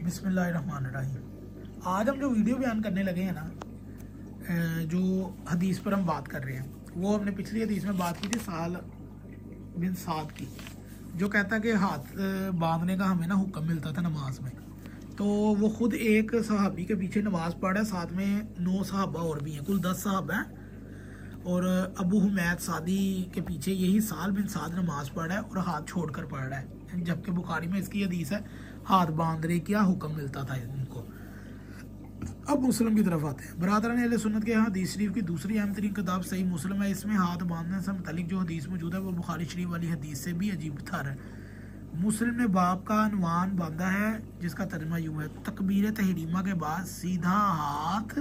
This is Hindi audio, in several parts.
बिस्मिल्लाहिर्रहमानिर्रहीम। आज हम जो वीडियो बयान करने लगे हैं ना, जो हदीस पर हम बात कर रहे हैं, वो हमने पिछली हदीस में बात की थी साल बिन साद की, जो कहता है कि हाथ बांधने का हमें ना हुक्म मिलता था नमाज में। तो वो खुद एक सहाबी के पीछे नमाज पढ़ रहा है, साथ में 9 सहाबा और भी हैं, कुल 10 सहाबा हैं। और अबू हुमैद सादी के पीछे यही साल बिन साद नमाज पढ़ रहा है और हाथ छोड़कर पढ़ रहा है, जबकि बुखारी में इसकी हदीस है हाथ बांधने का हुक्म मिलता था इनको। अब मुस्लिम की तरफ आते हैं। बरादरान अहले सुन्नत के यहाँ हदीस शरीफ की दूसरी अहम तरीन किताब सही मुस्लिम है। इसमें हाथ बांधने से मुतालिक जो हदीस मौजूद है वो बुखारी शरीफ वाली हदीस से भी अजीब तर है। मुस्लिम ने बाब का अनवान बांधा है, जिसका तर्जुमा यूँ है: तकबीर तहरीमा के बाद सीधा हाथ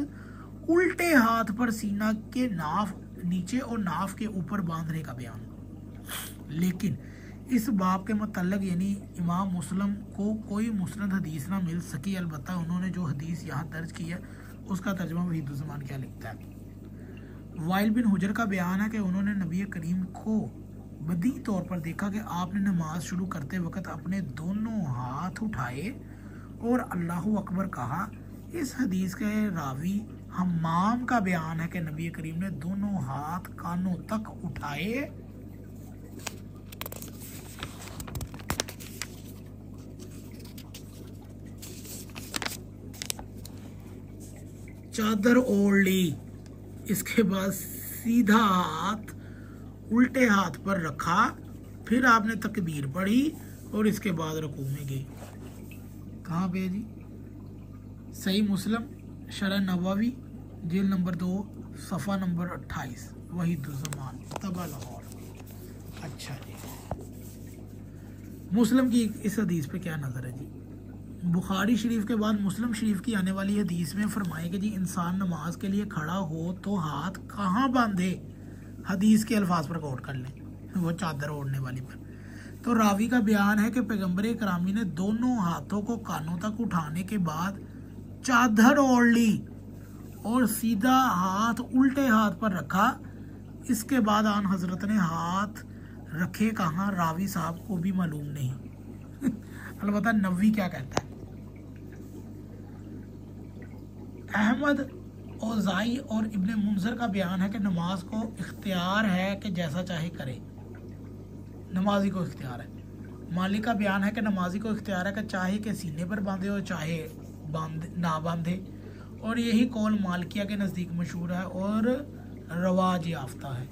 उल्टे हाथ पर सीना के नाफ नीचे और नाफ के ऊपर बांधने का बयान। लेकिन इस बाब के मतलब यानी इमाम मुस्लिम को कोई मुस्नद हदीस ना मिल सकी। अलबत्ता उन्होंने जो हदीस यहाँ दर्ज की है उसका तर्जुमा वहीदुज़्ज़मान क्या लिखता है। वाइल बिन हुजर का बयान है कि उन्होंने नबी करीम को बदी तौर पर देखा कि आपने नमाज शुरू करते वक्त अपने दोनों हाथ उठाए और अल्लाहु अकबर कहा। इस हदीस के रावी हम्माम का बयान है कि नबी करीम ने दोनों हाथ कानों तक उठाए चादर ओढ़ ली, इसके बाद सीधा हाथ उल्टे हाथ पर रखा, फिर आपने तकबीर पढ़ी और इसके बाद रुकू में गई। कहाँ पे जी? सही मुस्लिम शरह नवावी जेल नंबर 2 सफ़ा नंबर 28 वहीदुज़्ज़मान तबा लाहौर। अच्छा जी, मुस्लिम की इस हदीस पे क्या नज़र है जी? बुखारी शरीफ के बाद मुस्लिम शरीफ की आने वाली हदीस में फरमाए कि जी इंसान नमाज के लिए खड़ा हो तो हाथ कहाँ बांधे, हदीस के अल्फाज पर गौर कर लें, वो चादर ओढ़ने वाली पर। तो रावी का बयान है कि पैगम्बर करामी ने दोनों हाथों को कानों तक उठाने के बाद चादर ओढ़ ली और सीधा हाथ उल्टे हाथ पर रखा। इसके बाद आन हजरत ने हाथ रखे कहाँ, रावी साहब को भी मालूम नहीं। अलबत्ता नबवी क्या कहता है? अहमद औज़ाई और इब्ने मुंजर का बयान है कि नमाज को इख्तियार है कि जैसा चाहे करे, नमाजी को इख्तियार है। मालिक का बयान है कि नमाजी को इख्तियार है कि चाहे के सीने पर बांधे और चाहे ना बांधे, और यही कौल मालिकिया के नज़दीक मशहूर है और रवाज याफ्ता है।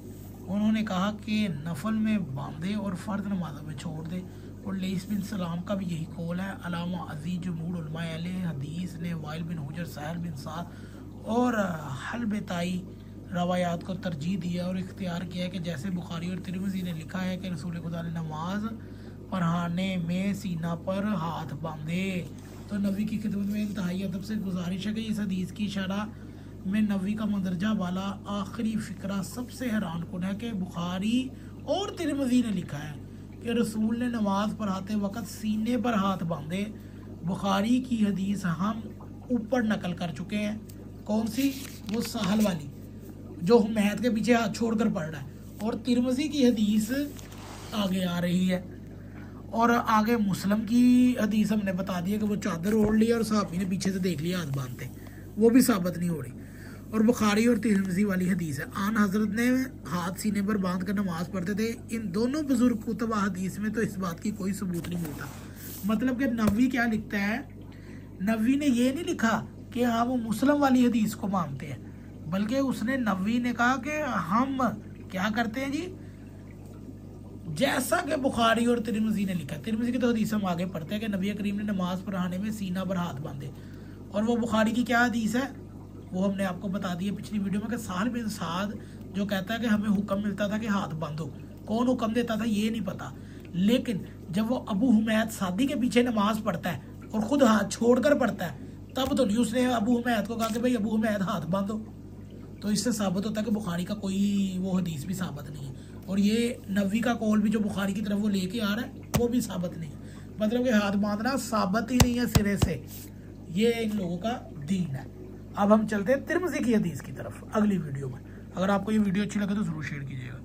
उन्होंने कहा कि नफल में बांधे और फ़र्द नमाज़ों में छोड़ दे, और लईस बिन सलाम का भी यही कौल है। अलामा अजीज जमहूर उलमाए अहले हदीस ने वाइल बिन हुजर, सहल बिन साद और हलबताई रवायात को तरजीह दिया और इख्तियार किया है कि जैसे बुखारी और तिरमिज़ी ने लिखा है कि रसूल खुदा ने नमाज पढ़ाने में सीना पर हाथ बांधे। तो नबी की खिदमत में इंतहाई अदब से गुजारिश है कि इस हदीस की शरह में नबी का मंदरजा वाला आखिरी फ़िक्रा सबसे हैरान कुन है कि बुखारी और तिरमिज़ी ने लिखा है कि रसूल ने नमाज पढ़ाते वक्त सीने पर हाथ बांधे। बुखारी की हदीस हम ऊपर नकल कर चुके हैं। कौन सी? वो साहल वाली जो हुमैद के पीछे हाथ छोड़कर पढ़ रहा है, और तिरमिज़ी की हदीस आगे आ रही है। और आगे मुस्लिम की हदीस हमने बता दी है कि वो चादर ओढ़ लिया और साहबी ने पीछे से देख लिया हाथ बांधते, वो भी साबित नहीं हो रही। और बुखारी और तिरमिज़ी वाली हदीस है, आन हजरत ने हाथ सीने पर बांध कर नमाज पढ़ते थे। इन दोनों बुजुर्ग कुतुब हदीस में तो इस बात की कोई सबूत नहीं मिलता। मतलब कि नबवी क्या लिखता है? नबवी ने ये नहीं लिखा कि हाँ वो मुस्लिम वाली हदीस को मानते हैं, बल्कि उसने नबवी ने कहा कि हम क्या करते हैं जी, जैसा कि बुखारी और तिरमिज़ी ने लिखा। तिरमिज़ी की तो हदीस हम आगे पढ़ते हैं कि नबी करीम ने नमाज पढ़ाने में सीना पर हाथ बांधे। और वो बुखारी की क्या हदीस है वो हमने आपको बता दी है पिछली वीडियो में कि साल बिन साद जो कहता है कि हमें हुक्म मिलता था कि हाथ बांधो। कौन हुक्म देता था ये नहीं पता, लेकिन जब वो अबू हुमैद सादी के पीछे नमाज पढ़ता है और खुद हाथ छोड़कर पढ़ता है, तब तो नहीं उसने अबू हुमैद को कहा कि भाई अबू हुमैद हाथ बांधो। तो इससे साबित होता है कि बुखारी का कोई वो हदीस भी साबित नहीं है, और ये नबवी का कौल भी जो बुखारी की तरफ वो लेके आ रहा है वो भी साबित नहीं है। मतलब कि हाथ बांधना साबित ही नहीं है सिरे से, ये इन लोगों का दीन है। अब हम चलते हैं तिरमिज़ी की हदीस की तरफ अगली वीडियो में। अगर आपको ये वीडियो अच्छी लगे तो ज़रूर शेयर कीजिएगा।